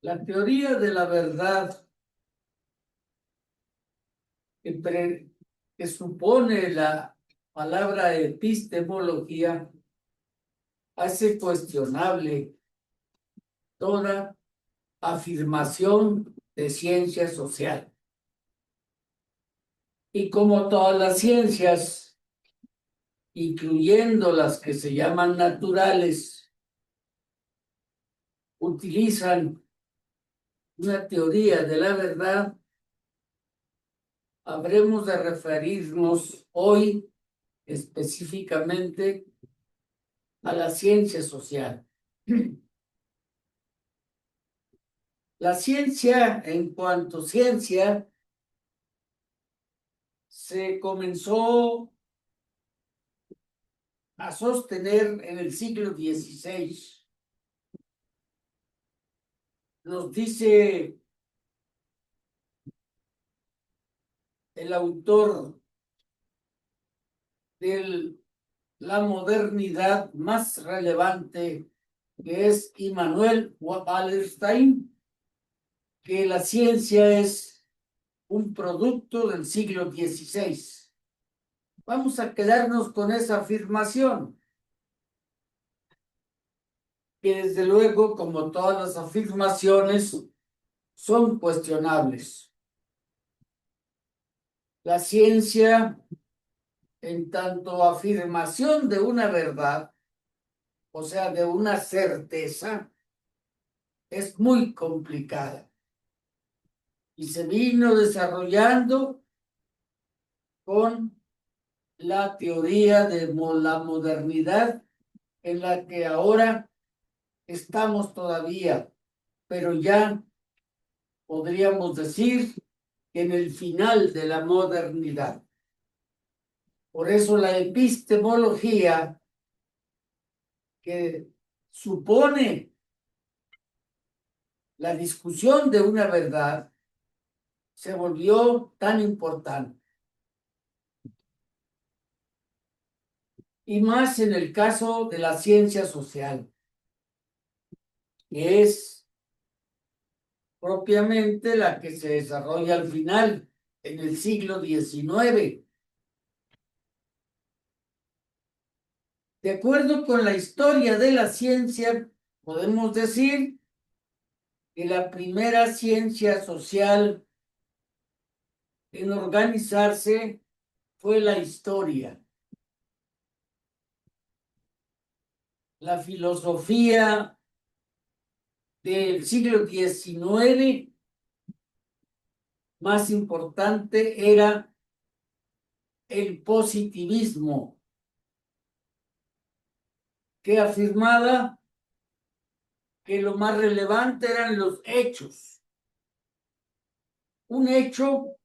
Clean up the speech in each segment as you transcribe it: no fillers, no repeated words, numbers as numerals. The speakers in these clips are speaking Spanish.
La teoría de la verdad que supone la palabra epistemología hace cuestionable toda afirmación de ciencia social. Y como todas las ciencias, incluyendo las que se llaman naturales, utilizan una teoría de la verdad, habremos de referirnos hoy específicamente a la ciencia social. La ciencia, en cuanto ciencia, se comenzó a sostener en el siglo XVI. Nos dice el autor de la modernidad más relevante, que es Immanuel Wallerstein, que la ciencia es un producto del siglo XVI. Vamos a quedarnos con esa afirmación, que desde luego, como todas las afirmaciones, son cuestionables. La ciencia, en tanto afirmación de una verdad, o sea, de una certeza, es muy complicada y se vino desarrollando con la teoría de la modernidad en la que ahora estamos todavía, pero ya podríamos decir que en el final de la modernidad. Por eso la epistemología, que supone la discusión de una verdad, se volvió tan importante. Y más en el caso de la ciencia social, que es propiamente la que se desarrolla al final, en el siglo XIX. De acuerdo con la historia de la ciencia, podemos decir que la primera ciencia social en organizarse fue la historia. La filosofía del siglo XIX más importante era el positivismo, que afirmaba que lo más relevante eran los hechos. Un hecho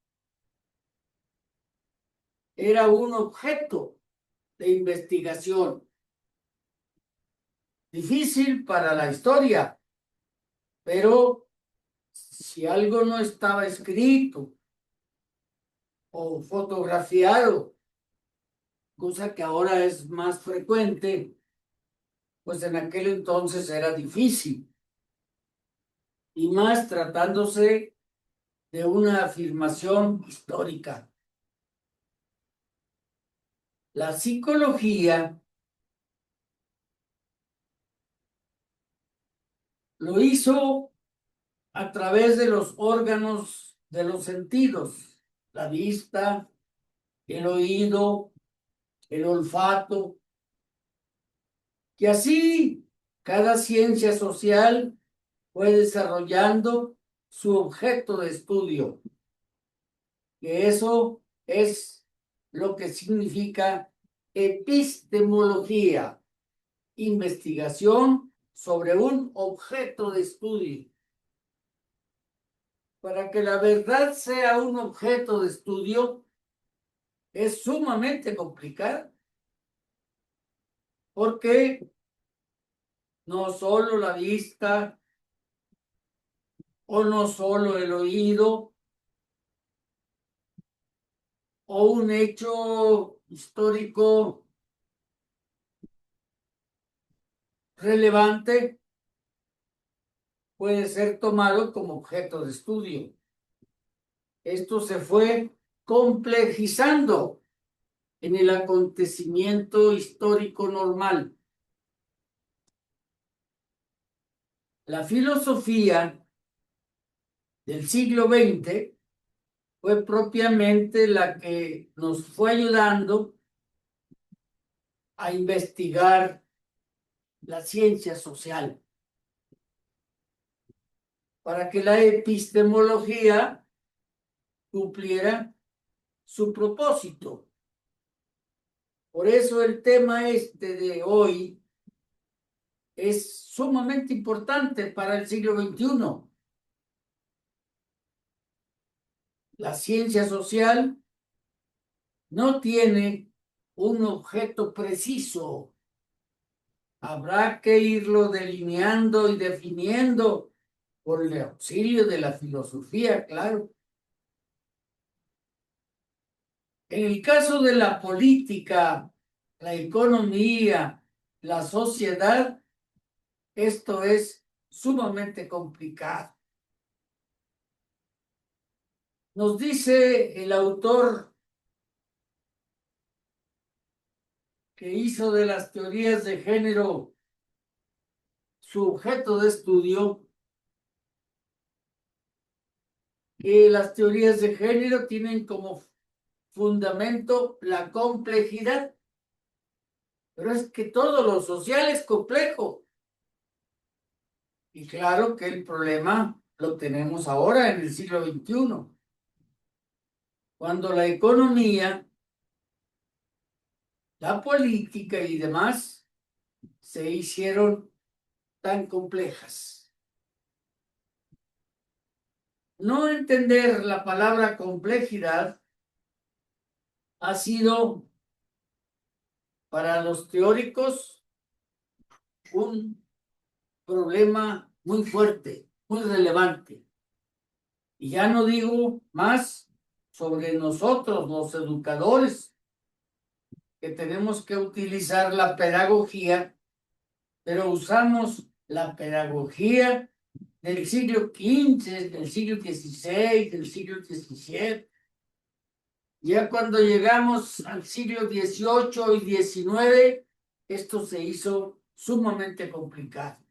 era un objeto de investigación. Difícil para la historia, pero si algo no estaba escrito o fotografiado, cosa que ahora es más frecuente, pues en aquel entonces era difícil. Y más tratándose de una afirmación histórica. La psicología lo hizo a través de los órganos de los sentidos, la vista, el oído, el olfato, y así cada ciencia social fue desarrollando su objeto de estudio, que eso es lo que significa epistemología, investigación sobre un objeto de estudio. Para que la verdad sea un objeto de estudio es sumamente complicado, porque no solo la vista o no solo el oído o un hecho histórico relevante puede ser tomado como objeto de estudio. Esto se fue complejizando en el acontecimiento histórico normal. La filosofía del siglo XX fue propiamente la que nos fue ayudando a investigar la ciencia social, para que la epistemología cumpliera su propósito. Por eso el tema de hoy es sumamente importante para el siglo XXI. La ciencia social no tiene un objeto preciso. Habrá que irlo delineando y definiendo por el auxilio de la filosofía, claro. En el caso de la política, la economía, la sociedad, esto es sumamente complicado. Nos dice el autor que hizo de las teorías de género su objeto de estudio, que las teorías de género tienen como fundamento la complejidad. Pero es que todo lo social es complejo. Y claro que el problema lo tenemos ahora en el siglo XXI, cuando la economía, la política y demás se hicieron tan complejas. No entender la palabra complejidad ha sido para los teóricos un problema muy fuerte, muy relevante. Y ya no digo más sobre nosotros, los educadores, que tenemos que utilizar la pedagogía, pero usamos la pedagogía del siglo XV, del siglo XVI, del siglo XVII. Ya cuando llegamos al siglo XVIII y XIX, esto se hizo sumamente complicado.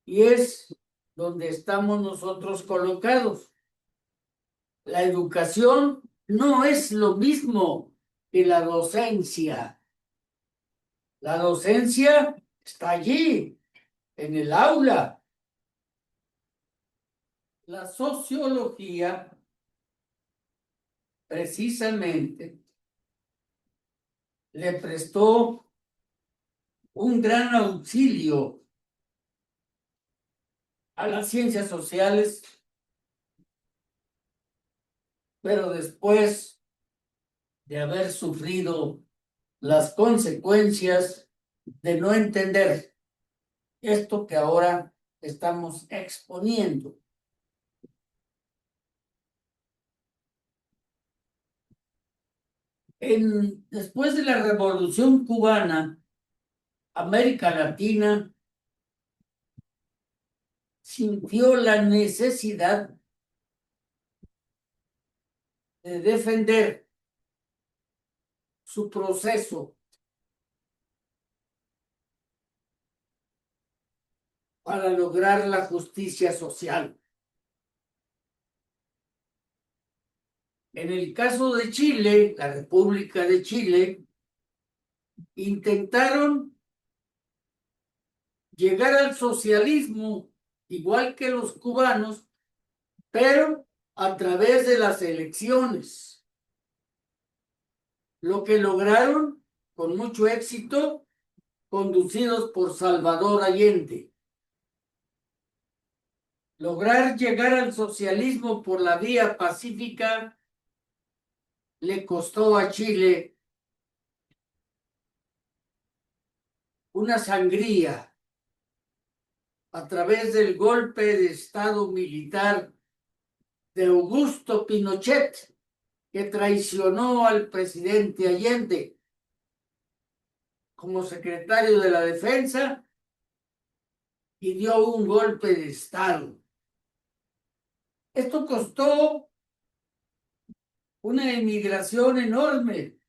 Y es donde estamos nosotros colocados. La educación no es lo mismo que la docencia. La docencia está allí, en el aula. La sociología, precisamente, le prestó un gran auxilio a las ciencias sociales, pero después de haber sufrido las consecuencias de no entender esto que ahora estamos exponiendo. Después de la Revolución Cubana, América Latina sintió la necesidad de defender su proceso para lograr la justicia social. En el caso de Chile, la República de Chile, intentaron llegar al socialismo, igual que los cubanos, pero a través de las elecciones. Lo que lograron con mucho éxito, conducidos por Salvador Allende. Lograr llegar al socialismo por la vía pacífica le costó a Chile una sangría a través del golpe de Estado militar de Augusto Pinochet, que traicionó al presidente Allende como secretario de la Defensa y dio un golpe de Estado. Esto costó una emigración enorme,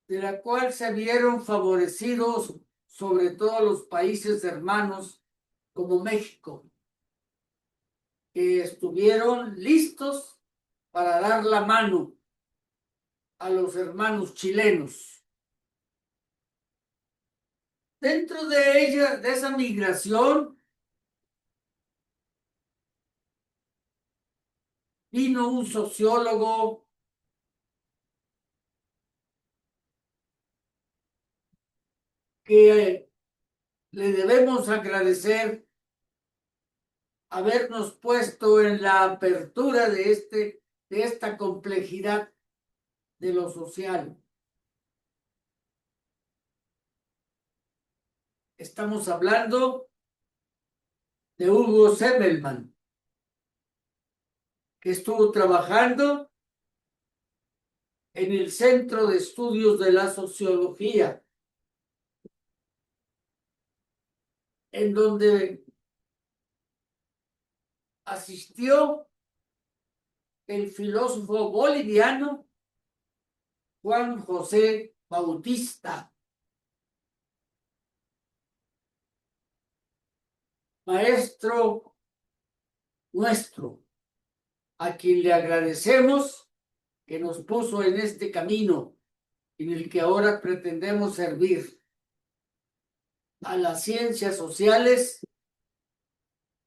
de la cual se vieron favorecidos sobre todo los países hermanos como México, que estuvieron listos para dar la mano a los hermanos chilenos. Dentro de ella, de esa migración, vino un sociólogo que le debemos agradecer habernos puesto en la apertura de esta complejidad de lo social. Estamos hablando de Hugo Semmelmann, que estuvo trabajando en el Centro de Estudios de la Sociología, en donde asistió el filósofo boliviano Juan José Bautista, maestro nuestro, a quien le agradecemos que nos puso en este camino en el que ahora pretendemos servir a las ciencias sociales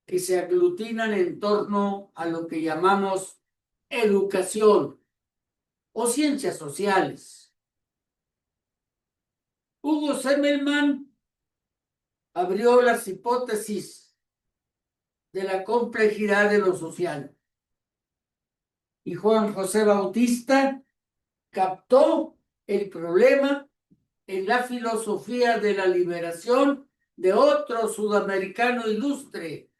que se aglutinan en torno a lo que llamamos educación o ciencias sociales. Hugo Semmelmann abrió las hipótesis de la complejidad de lo social y Juan José Bautista captó el problema en la filosofía de la liberación de otro sudamericano ilustre,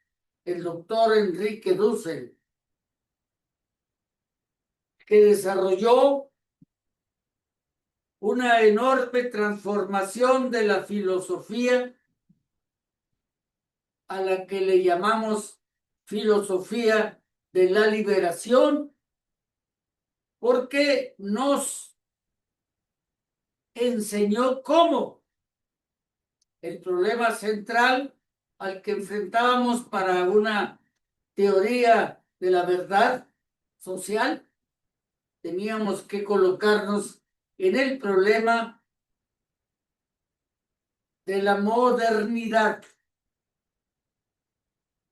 el doctor Enrique Dussel, que desarrolló una enorme transformación de la filosofía a la que le llamamos filosofía de la liberación, porque nos enseñó cómo el problema central al que enfrentábamos para una teoría de la verdad social, teníamos que colocarnos en el problema de la modernidad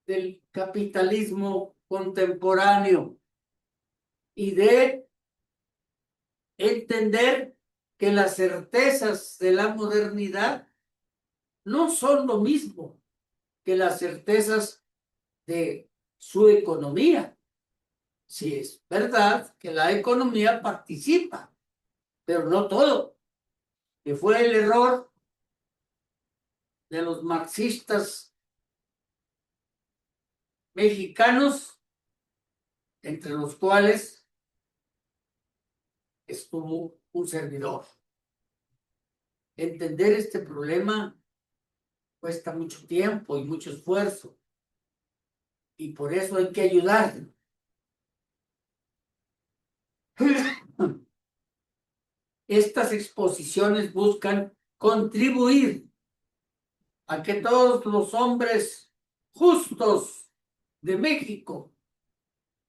del capitalismo contemporáneo y de entender que las certezas de la modernidad no son lo mismo que las certezas de su economía. Sí, es verdad que la economía participa, pero no todo, que fue el error de los marxistas mexicanos, entre los cuales estuvo un servidor. Entender este problema cuesta mucho tiempo y mucho esfuerzo, y por eso hay que ayudar. Estas exposiciones buscan contribuir a que todos los hombres justos de México,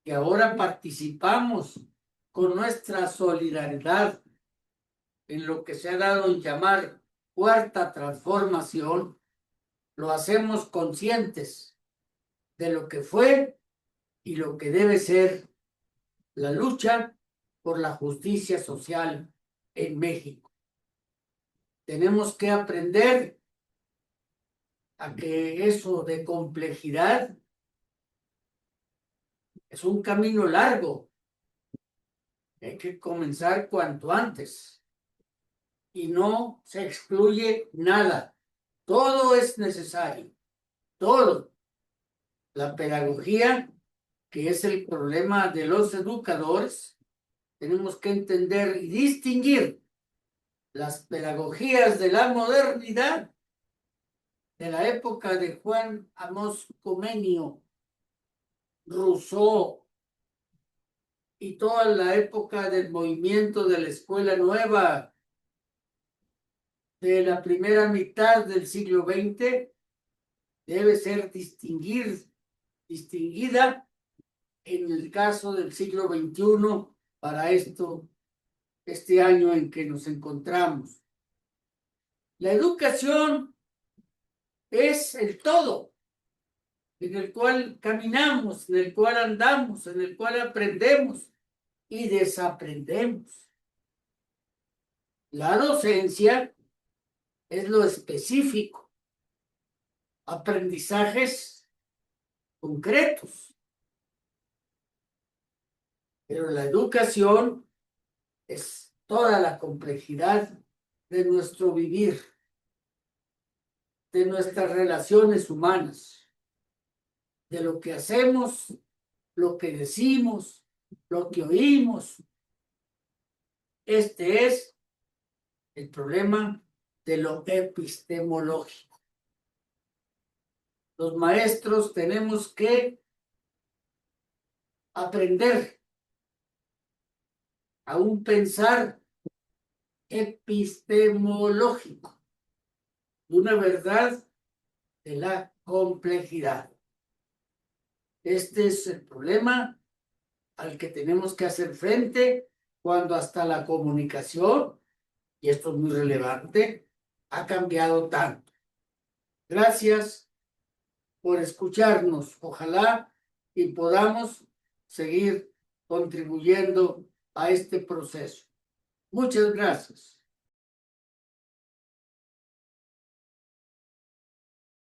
que ahora participamos con nuestra solidaridad en lo que se ha dado en llamar cuarta transformación, lo hacemos conscientes de lo que fue y lo que debe ser la lucha por la justicia social en México. Tenemos que aprender a que eso de complejidad es un camino largo. Hay que comenzar cuanto antes. Y no se excluye nada. Todo es necesario. Todo. La pedagogía, que es el problema de los educadores, tenemos que entender y distinguir las pedagogías de la modernidad de la época de Juan Amos Comenio, Rousseau y toda la época del movimiento de la Escuela Nueva de la primera mitad del siglo XX debe ser distinguida en el caso del siglo XXI para este año en que nos encontramos. La educación es el todo en el cual caminamos, en el cual andamos, en el cual aprendemos y desaprendemos. La docencia es lo específico, aprendizajes concretos, pero la educación es toda la complejidad de nuestro vivir, de nuestras relaciones humanas, de lo que hacemos, lo que decimos, lo que oímos. Este es el problema de lo epistemológico. Los maestros tenemos que aprender a un pensar epistemológico, de una verdad de la complejidad. Este es el problema al que tenemos que hacer frente cuando hasta la comunicación, y esto es muy relevante, ha cambiado tanto. Gracias por escucharnos. Ojalá y podamos seguir contribuyendo a este proceso. Muchas gracias.